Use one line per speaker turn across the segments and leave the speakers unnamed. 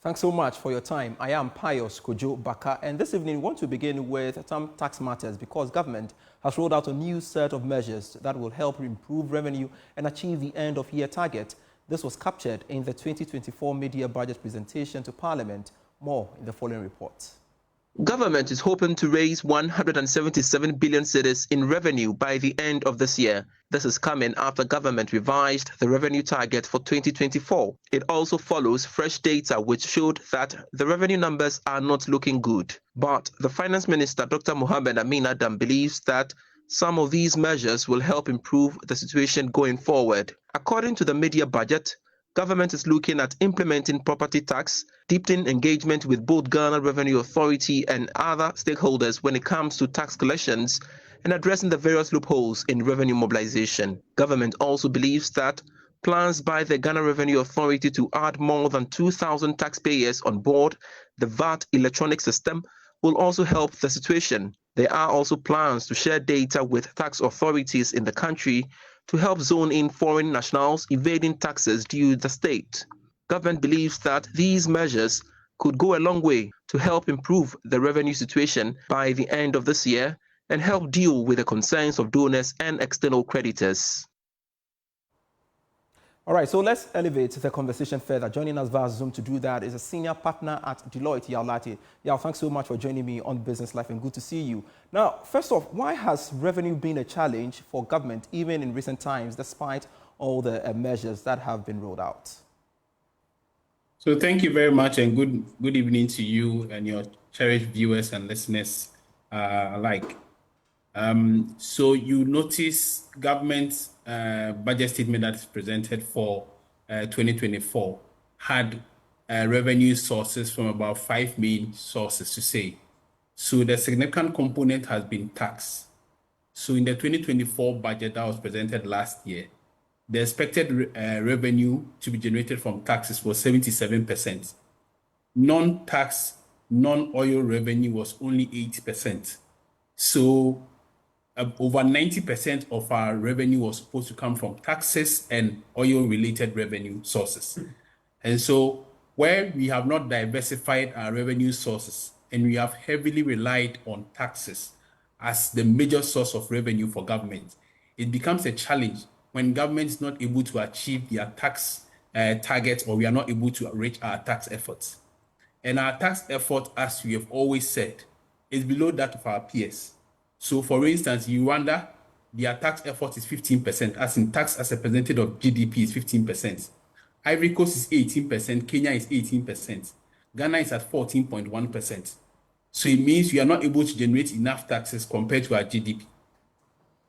Thanks so much for your time. I am Pius Kojo Baka, and this evening we want to begin with some tax matters because government has rolled out a new set of measures that will help improve revenue and achieve the end-of-year target. This was captured in the 2024 media budget presentation to Parliament. More in the following report.
Government is hoping to raise 177 billion cedis in revenue by the end of this year. This is coming after government revised the revenue target for 2024. It also follows fresh data which showed that the revenue numbers are not looking good. But the Finance Minister, Dr. Mohammed Amin Adam, believes that some of these measures will help improve the situation going forward. According to the media budget, government is looking at implementing property tax, deepening engagement with both Ghana Revenue Authority and other stakeholders when it comes to tax collections, and addressing the various loopholes in revenue mobilization. Government also believes that plans by the Ghana Revenue Authority to add more than 2,000 taxpayers on board the VAT electronic system will also help the situation. There are also plans to share data with tax authorities in the country to help zone in foreign nationals evading taxes due the state. Government believes that these measures could go a long way to help improve the revenue situation by the end of this year and help deal with the concerns of donors and external creditors.
All right, so let's elevate the conversation further. Joining us via Zoom to do that is a senior partner at Deloitte, Yao Lati. Yao, thanks so much for joining me on Business Life and good to see you. Now, first off, why has revenue been a challenge for government even in recent times, despite all the measures that have been rolled out?
So thank you very much and good evening to you and your cherished viewers and listeners alike. So you notice government's budget statement that is presented for 2024 had revenue sources from about 5 main sources to say. So the significant component has been tax. So in the 2024 budget that was presented last year, the expected revenue to be generated from taxes was 77%. Non-tax, non-oil revenue was only 8%. So over 90% of our revenue was supposed to come from taxes and oil-related revenue sources. And so where we have not diversified our revenue sources and we have heavily relied on taxes as the major source of revenue for government, it becomes a challenge when government is not able to achieve their tax targets or we are not able to reach our tax efforts. And our tax effort, as we have always said, is below that of our peers. So for instance, Rwanda, their tax effort is 15%, as in tax as a percentage of GDP is 15%. Ivory Coast is 18%, Kenya is 18%, Ghana is at 14.1%. So it means we are not able to generate enough taxes compared to our GDP.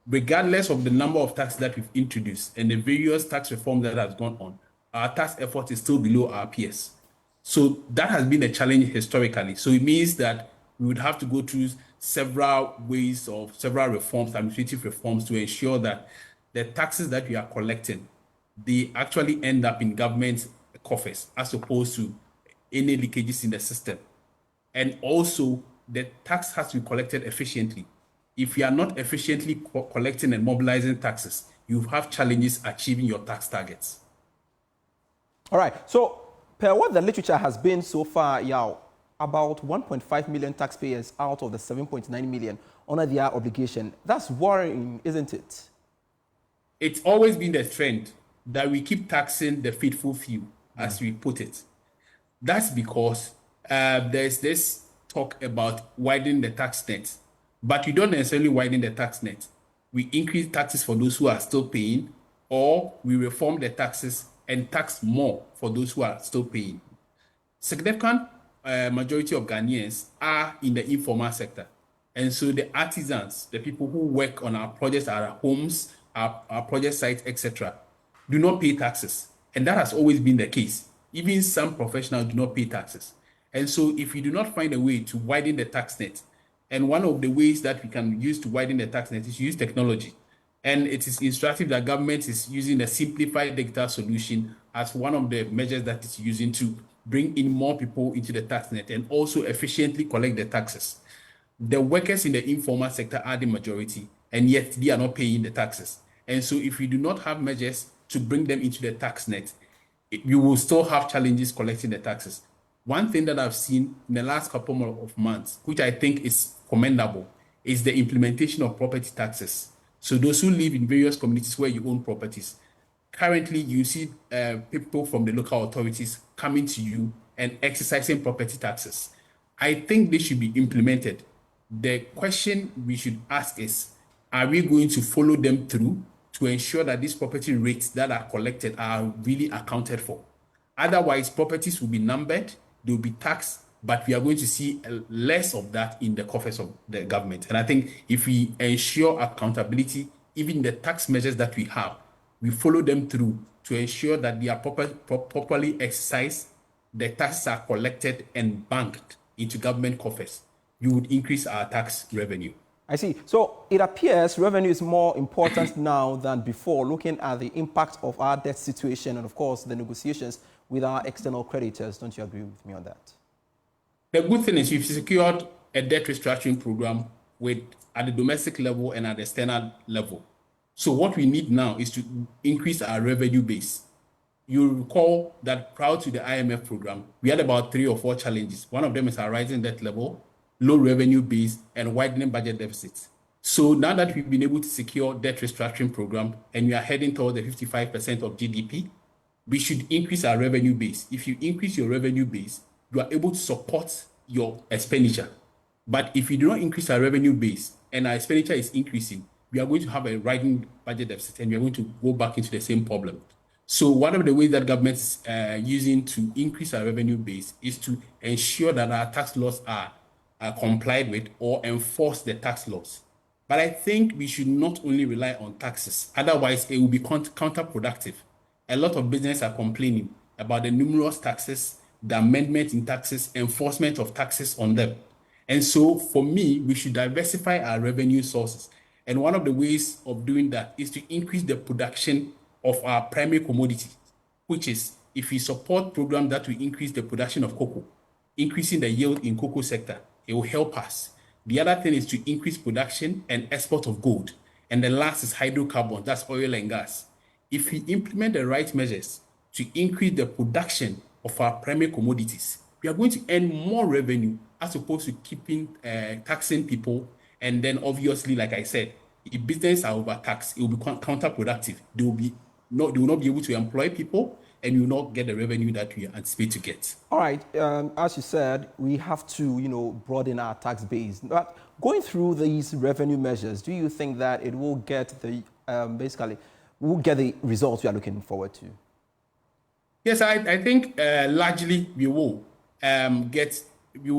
Regardless of the number of taxes that we've introduced and the various tax reforms that have gone on, our tax effort is still below our peers. So that has been a challenge historically. So it means that we would have to go through several ways of several reforms, administrative reforms, to ensure that the taxes that we are collecting, they actually end up in government coffers as opposed to any leakages in the system. And also, the tax has to be collected efficiently. If you are not efficiently collecting and mobilizing taxes, you have challenges achieving your tax targets.
All right. So, per what the literature has been so far, Yao, about 1.5 million taxpayers out of the 7.9 million honor their obligation. That's worrying, isn't it?
It's always been the trend that we keep taxing the faithful few, as we put it. That's because there's this talk about widening the tax net. But we don't necessarily widen the tax net. We increase taxes for those who are still paying, or we reform the taxes and tax more for those who are still paying. Significant majority of Ghanaians are in the informal sector. And so the artisans, the people who work on our projects, our homes, our project sites, etc., do not pay taxes. And that has always been the case. Even some professionals do not pay taxes. And so if we do not find a way to widen the tax net, and one of the ways that we can use to widen the tax net is to use technology. And it is instructive that government is using a simplified digital solution as one of the measures that it's using to bring in more people into the tax net and also efficiently collect the taxes. The workers in the informal sector are the majority, and yet they are not paying the taxes. And so if we do not have measures to bring them into the tax net, we will still have challenges collecting the taxes. one thing that I've seen in the last couple of months, which I think is commendable, is the implementation of property taxes. So those who live in various communities where you own properties, currently you see people from the local authorities coming to you and exercising property taxes. I think this should be implemented. The question we should ask is, are we going to follow them through to ensure that these property rates that are collected are really accounted for? Otherwise, properties will be numbered, they'll be taxed, but we are going to see less of that in the coffers of the government. And I think if we ensure accountability, even the tax measures that we have, we follow them through to ensure that they are properly exercised, the taxes are collected and banked into government coffers, you would increase our tax revenue.
I see. So it appears revenue is more important now than before, looking at the impact of our debt situation and, of course, the negotiations with our external creditors. Don't you agree with me on that?
The good thing is we've secured a debt restructuring program at the domestic level and at the external level. So what we need now is to increase our revenue base. You recall that prior to the IMF program, we had about 3 or 4 challenges. One of them is our rising debt level, low revenue base, and widening budget deficits. So now that we've been able to secure debt restructuring program and we are heading towards the 55% of GDP, we should increase our revenue base. If you increase your revenue base, you are able to support your expenditure. But if you do not increase our revenue base and our expenditure is increasing, we are going to have a rising budget deficit and we are going to go back into the same problem. So one of the ways that government is using to increase our revenue base is to ensure that our tax laws are complied with or enforce the tax laws. But I think we should not only rely on taxes. Otherwise, it will be counterproductive. A lot of businesses are complaining about the numerous taxes, the amendment in taxes, enforcement of taxes on them. And so for me, we should diversify our revenue sources. And one of the ways of doing that is to increase the production of our primary commodity, which is if we support programs that will increase the production of cocoa, increasing the yield in cocoa sector, it will help us. The other thing is to increase production and export of gold. And the last is hydrocarbons, that's oil and gas. If we implement the right measures to increase the production of our primary commodities, we are going to earn more revenue as opposed to keeping taxing people. And then obviously, like I said, if businesses are overtaxed, it will be counterproductive. They will not be able to employ people, and you will not get the revenue that we anticipate to get.
All right. As you said, we have to, broaden our tax base. But going through these revenue measures, do you think that it will get we'll get the results we are looking forward to?
Yes, I think largely we will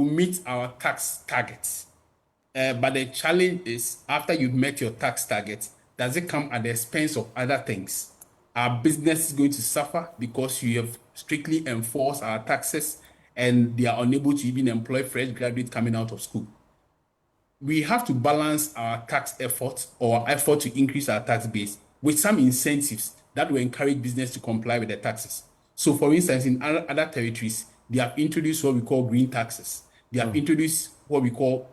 meet our tax targets. But the challenge is, after you've met your tax targets, does it come at the expense of other things? Our business is going to suffer because you have strictly enforced our taxes and they are unable to even employ fresh graduates coming out of school. We have to balance our tax efforts or effort to increase our tax base with some incentives that will encourage business to comply with the taxes. So for instance, in other territories, they have introduced what we call green taxes. They have introduced what we call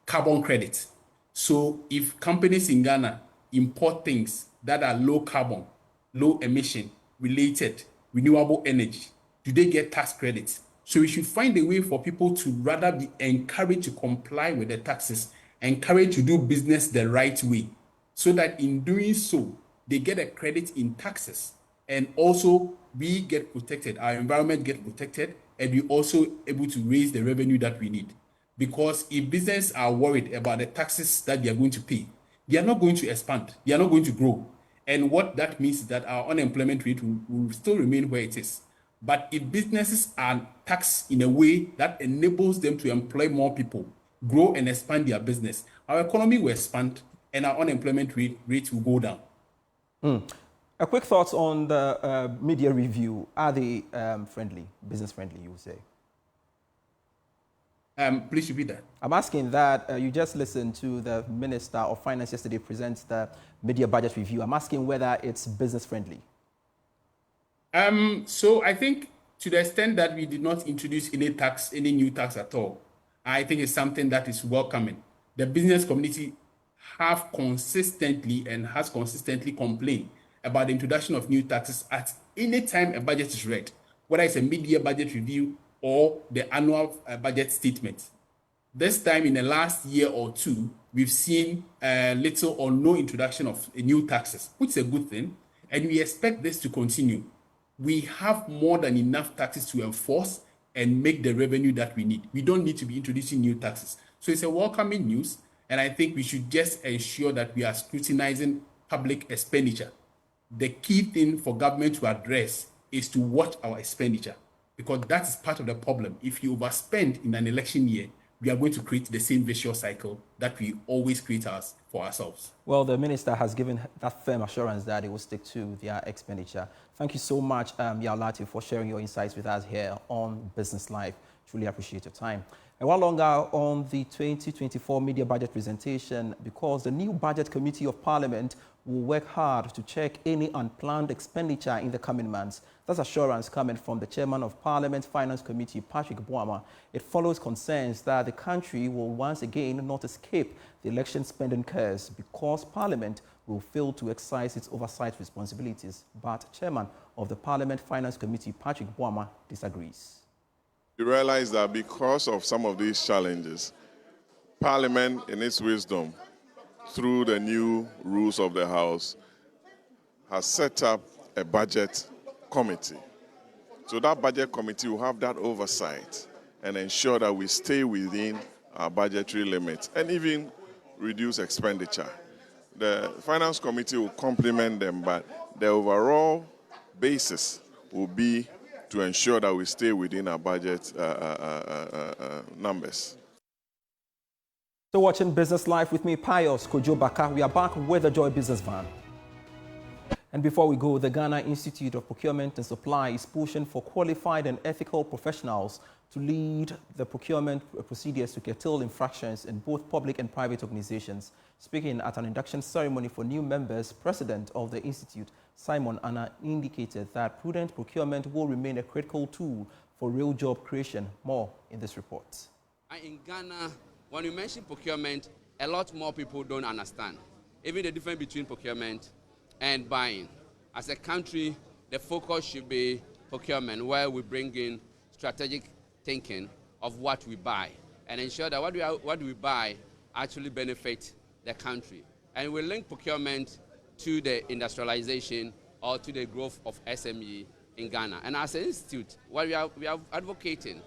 carbon credits. So if companies in Ghana import things that are low carbon, low emission related, renewable energy, do they get tax credits? So we should find a way for people to rather be encouraged to comply with the taxes, encouraged to do business the right way, so that in doing so, they get a credit in taxes. And also we get protected, our environment gets protected, and we also able to raise the revenue that we need. Because if businesses are worried about the taxes that they are going to pay, they are not going to expand, they are not going to grow. And what that means is that our unemployment rate will still remain where it is. But if businesses are taxed in a way that enables them to employ more people, grow and expand their business, our economy will expand and our unemployment rate will go down.
A quick thoughts on the media review. Are they business friendly, you would say?
Please repeat that.
I'm asking that you just listened to the Minister of Finance yesterday present the media budget review. I'm asking whether it's business friendly.
So I think to the extent that we did not introduce any new tax at all, I think it's something that is welcoming. The business community has consistently complained about the introduction of new taxes at any time a budget is read, whether it's a mid-year budget review or the annual budget statement. This time in the last year or two, we've seen little or no introduction of new taxes, which is a good thing, and we expect this to continue. We have more than enough taxes to enforce and make the revenue that we need. We don't need to be introducing new taxes. So it's a welcoming news, and I think we should just ensure that we are scrutinizing public expenditure. The key thing for government to address is to watch our expenditure, because that is part of the problem. If you overspend in an election year, we are going to create the same vicious cycle that we always create for ourselves.
Well, the minister has given that firm assurance that it will stick to their expenditure. Thank you so much, Yaolati, for sharing your insights with us here on Business Live. Truly appreciate your time. And one longer on the 2024 media budget presentation, because the new Budget Committee of Parliament will work hard to check any unplanned expenditure in the coming months. That's assurance coming from the Chairman of Parliament Finance Committee, Patrick Boama. It follows concerns that the country will once again not escape the election spending curse because Parliament will fail to exercise its oversight responsibilities. But Chairman of the Parliament Finance Committee, Patrick Boama, disagrees.
You realize that because of some of these challenges, Parliament, in its wisdom, through the new rules of the House, has set up a budget committee. So that budget committee will have that oversight and ensure that we stay within our budgetary limits and even reduce expenditure. The Finance Committee will complement them, but the overall basis will be to ensure that we stay within our budget numbers.
So watching Business Live with me, Pius Kojo Baka. We are back with the Joy Business Van. And before we go, the Ghana Institute of Procurement and Supply is pushing for qualified and ethical professionals to lead the procurement procedures to curtail infractions in both public and private organizations. Speaking at an induction ceremony for new members, President of the Institute, Simon Anna, indicated that prudent procurement will remain a critical tool for real job creation. More in this report.
In Ghana, when you mention procurement, a lot more people don't understand. Even the difference between procurement and buying. As a country, the focus should be procurement, where we bring in strategic thinking of what we buy and ensure that what we buy actually benefits the country. And we link procurement to the industrialization or to the growth of SME in Ghana. And as an institute, what we are advocating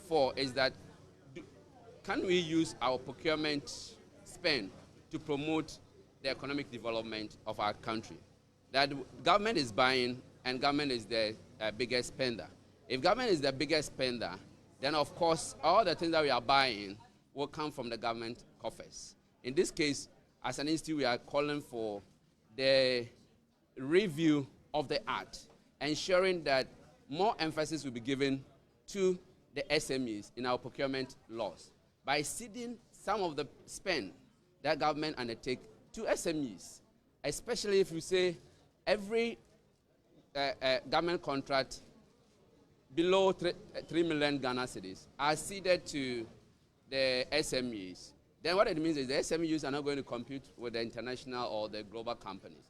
for is that can we use our procurement spend to promote the economic development of our country? That government is buying and government is the biggest spender. If government is the biggest spender, then of course all the things that we are buying will come from the government coffers. In this case, as an institute, we are calling for the review of the Act, ensuring that more emphasis will be given to the SMEs in our procurement laws by ceding some of the spend that government undertake to SMEs, especially if you say every government contract below 3 million Ghana cedis are ceded to the SMEs. Then what it means is the SMEs are not going to compete with the international or the global companies.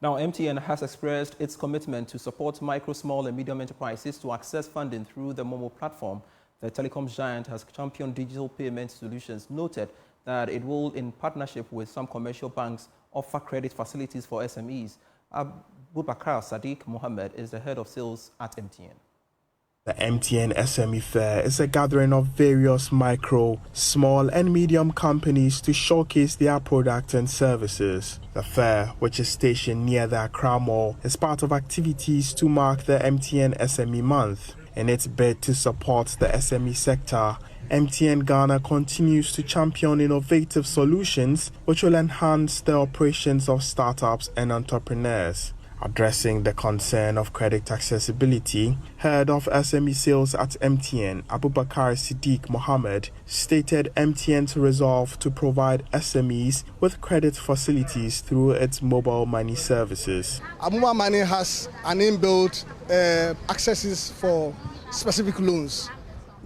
Now, MTN has expressed its commitment to support micro, small and medium enterprises to access funding through the Momo platform. The telecom giant has championed digital payment solutions, noted that it will, in partnership with some commercial banks, offer credit facilities for SMEs. Abubakar Sadiq Mohammed is the head of sales at MTN.
The MTN SME Fair is a gathering of various micro, small and medium companies to showcase their products and services. The fair, which is stationed near the Accra Mall, is part of activities to mark the MTN SME Month. In its bid to support the SME sector, MTN Ghana continues to champion innovative solutions which will enhance the operations of startups and entrepreneurs. Addressing the concern of credit accessibility, head of SME sales at MTN, Abubakar Siddiq Mohammed, stated MTN's resolve to provide SMEs with credit facilities through its mobile money services.
Mobile money has an inbuilt accesses for specific loans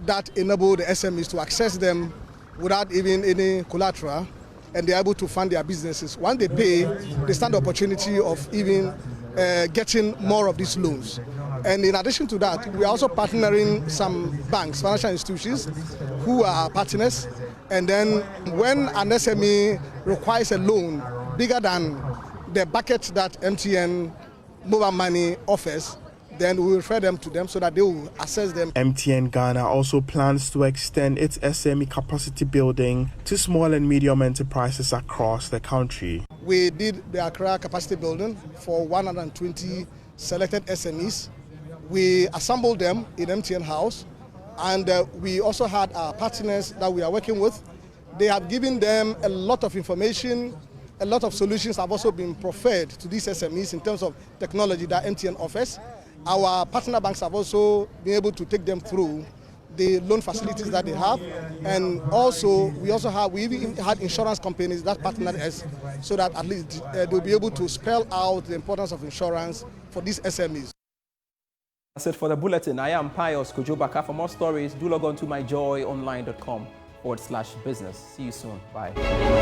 that enable the SMEs to access them without even any collateral, and they're able to fund their businesses. Once they pay, they stand the opportunity of even getting more of these loans. And in addition to that, we are also partnering some banks, financial institutions, who are partners. And then when an SME requires a loan bigger than the bucket that MTN mobile money offers, then we will refer them to them so that they will assess them.
MTN Ghana also plans to extend its SME capacity building to small and medium enterprises across the country.
We did the Accra capacity building for 120 selected SMEs. We assembled them in MTN House, and we also had our partners that we are working with. They have given them a lot of information. A lot of solutions have also been proffered to these SMEs in terms of technology that MTN offers. Our partner banks have also been able to take them through the loan facilities that they have, and also we even had insurance companies that partnered us so that at least they'll be able to spell out the importance of insurance for these SMEs.
That's it for the bulletin. I am Pius Kujobaka. For more stories, do log on to myjoyonline.com/business. See you soon. Bye.